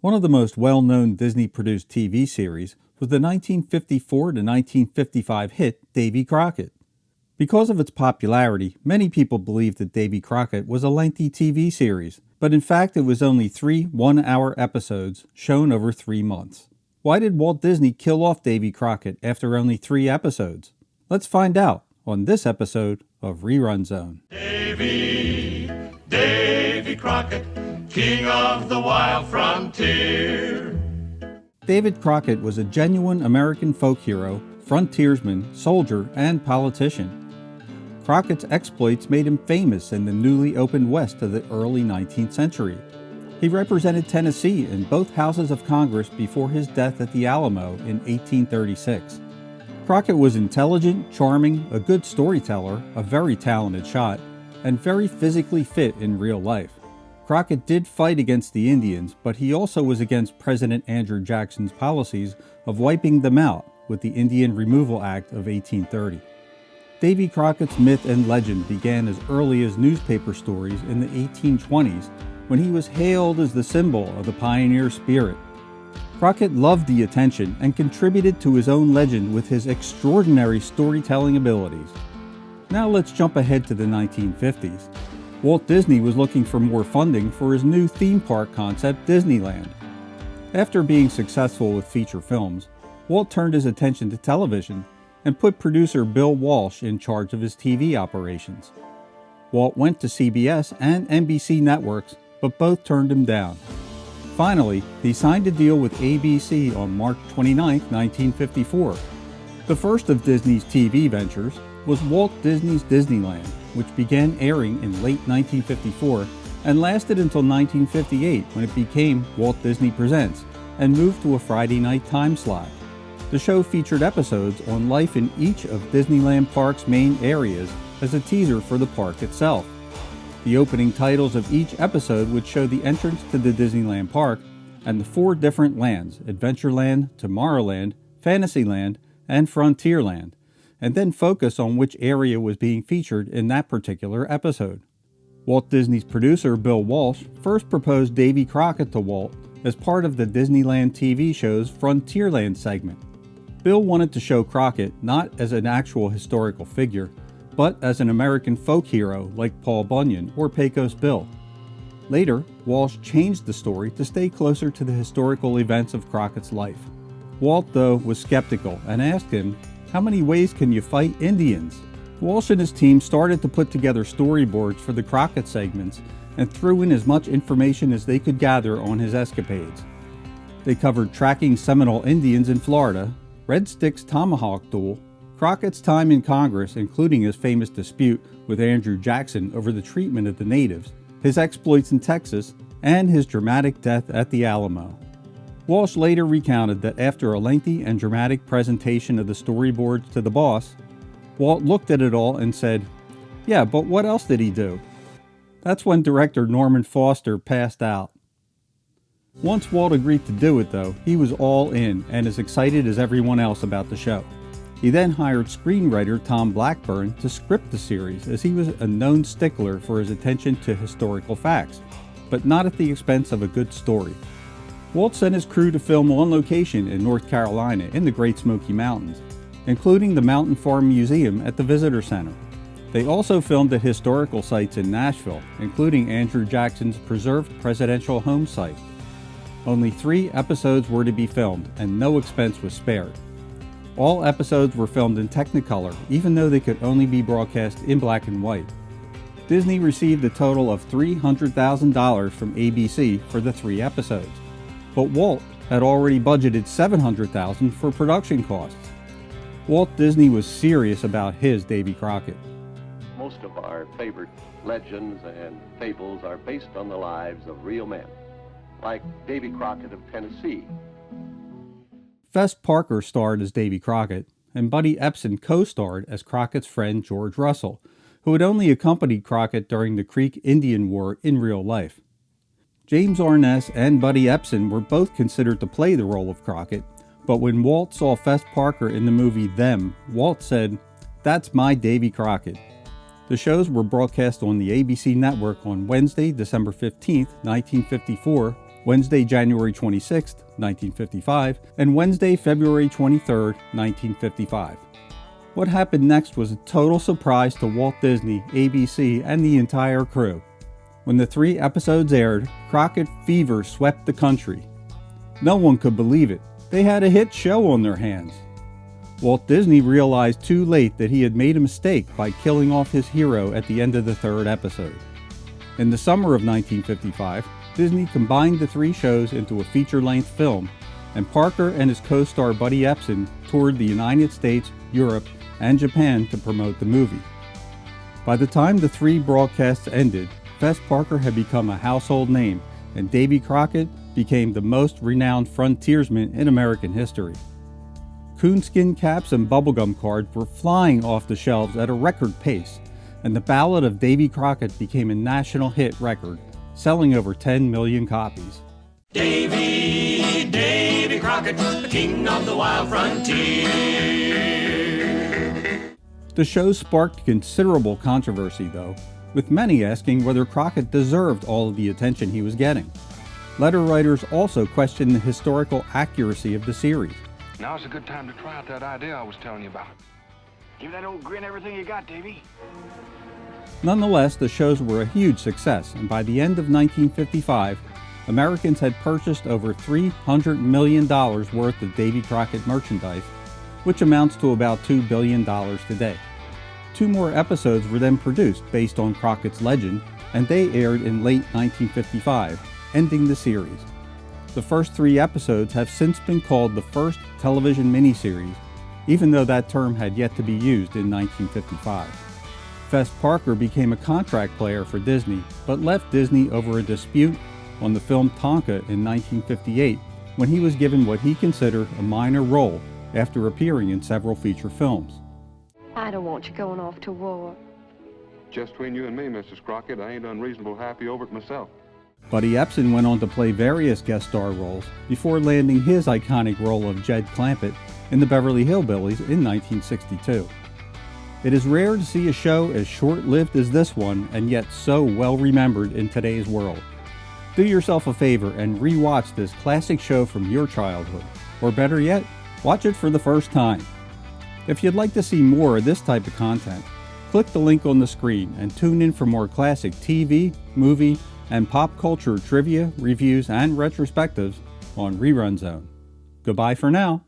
One of the most well-known Disney-produced TV series was the 1954 to 1955 hit Davy Crockett. Because of its popularity, many people believed that Davy Crockett was a lengthy TV series, but in fact it was only 3 one-hour episodes shown over 3 months. Why did Walt Disney kill off Davy Crockett after only 3 episodes? Let's find out on this episode of Rerun Zone. Davy Crockett, king of the wild frontier. David Crockett was a genuine American folk hero, frontiersman, soldier, and politician. Crockett's exploits made him famous in the newly opened West of the early 19th century. He represented Tennessee in both houses of Congress before his death at the Alamo in 1836. Crockett was intelligent, charming, a good storyteller, a very talented shot, and very physically fit in real life. Crockett did fight against the Indians, but he also was against President Andrew Jackson's policies of wiping them out with the Indian Removal Act of 1830. Davy Crockett's myth and legend began as early as newspaper stories in the 1820s when he was hailed as the symbol of the pioneer spirit. Crockett loved the attention and contributed to his own legend with his extraordinary storytelling abilities. Now let's jump ahead to the 1950s. Walt Disney was looking for more funding for his new theme park concept, Disneyland. After being successful with feature films, Walt turned his attention to television and put producer Bill Walsh in charge of his TV operations. Walt went to CBS and NBC networks, but both turned him down. Finally, he signed a deal with ABC on March 29, 1954. The first of Disney's TV ventures was Walt Disney's Disneyland, which began airing in late 1954 and lasted until 1958 when it became Walt Disney Presents and moved to a Friday night time slot. The show featured episodes on life in each of Disneyland Park's main areas as a teaser for the park itself. The opening titles of each episode would show the entrance to the Disneyland Park and the 4 different lands, Adventureland, Tomorrowland, Fantasyland, and Frontierland, and then focus on which area was being featured in that particular episode. Walt Disney's producer Bill Walsh first proposed Davy Crockett to Walt as part of the Disneyland TV show's Frontierland segment. Bill wanted to show Crockett not as an actual historical figure, but as an American folk hero like Paul Bunyan or Pecos Bill. Later, Walsh changed the story to stay closer to the historical events of Crockett's life. Walt, though, was skeptical and asked him, "How many ways can you fight Indians?" Walsh and his team started to put together storyboards for the Crockett segments and threw in as much information as they could gather on his escapades. They covered tracking Seminole Indians in Florida, Red Stick's tomahawk duel, Crockett's time in Congress, including his famous dispute with Andrew Jackson over the treatment of the natives, his exploits in Texas, and his dramatic death at the Alamo. Walsh later recounted that after a lengthy and dramatic presentation of the storyboards to the boss, Walt looked at it all and said, "Yeah, but what else did he do?" That's when director Norman Foster passed out. Once Walt agreed to do it, though, he was all in and as excited as everyone else about the show. He then hired screenwriter Tom Blackburn to script the series, as he was a known stickler for his attention to historical facts, but not at the expense of a good story. Walt sent his crew to film on location in North Carolina in the Great Smoky Mountains, including the Mountain Farm Museum at the Visitor Center. They also filmed at historical sites in Nashville, including Andrew Jackson's preserved presidential home site. Only 3 episodes were to be filmed, and no expense was spared. All episodes were filmed in Technicolor, even though they could only be broadcast in black and white. Disney received a total of $300,000 from ABC for the 3 episodes, but Walt had already budgeted $700,000 for production costs. Walt Disney was serious about his Davy Crockett. Most of our favorite legends and fables are based on the lives of real men, like Davy Crockett of Tennessee. Fess Parker starred as Davy Crockett, and Buddy Ebsen co-starred as Crockett's friend George Russell, who had only accompanied Crockett during the Creek Indian War in real life. James Arness and Buddy Ebsen were both considered to play the role of Crockett, but when Walt saw Fess Parker in the movie Them, Walt said, "That's my Davy Crockett." The shows were broadcast on the ABC network on Wednesday, December 15, 1954, Wednesday, January 26, 1955, and Wednesday, February 23, 1955. What happened next was a total surprise to Walt Disney, ABC, and the entire crew. When the 3 episodes aired, Crockett Fever swept the country. No one could believe it. They had a hit show on their hands. Walt Disney realized too late that he had made a mistake by killing off his hero at the end of the 3rd episode. In the summer of 1955, Disney combined the 3 shows into a feature-length film, and Parker and his co-star Buddy Ebsen toured the United States, Europe, and Japan to promote the movie. By the time the 3 broadcasts ended, Fess Parker had become a household name, and Davy Crockett became the most renowned frontiersman in American history. Coonskin caps and bubblegum cards were flying off the shelves at a record pace, and the Ballad of Davy Crockett became a national hit record, selling over 10 million copies. Davy Crockett, the king of the wild frontier. The show sparked considerable controversy, though, with many asking whether Crockett deserved all of the attention he was getting. Letter writers also questioned the historical accuracy of the series. Now's a good time to try out that idea I was telling you about. Give that old grin everything you got, Davy. Nonetheless, the shows were a huge success, and by the end of 1955, Americans had purchased over $300 million worth of Davy Crockett merchandise, which amounts to about $2 billion today. 2 more episodes were then produced based on Crockett's legend, and they aired in late 1955, ending the series. The first 3 episodes have since been called the first television miniseries, even though that term had yet to be used in 1955. Fess Parker became a contract player for Disney, but left Disney over a dispute on the film Tonka in 1958, when he was given what he considered a minor role after appearing in several feature films. I don't want you going off to war. Just between you and me, Mrs. Crockett, I ain't unreasonable happy over it myself. Buddy Ebsen went on to play various guest star roles before landing his iconic role of Jed Clampett in the Beverly Hillbillies in 1962. It is rare to see a show as short-lived as this one and yet so well remembered in today's world. Do yourself a favor and re-watch this classic show from your childhood, or better yet, watch it for the first time. If you'd like to see more of this type of content, click the link on the screen and tune in for more classic TV, movie, and pop culture trivia, reviews, and retrospectives on Rerun Zone. Goodbye for now.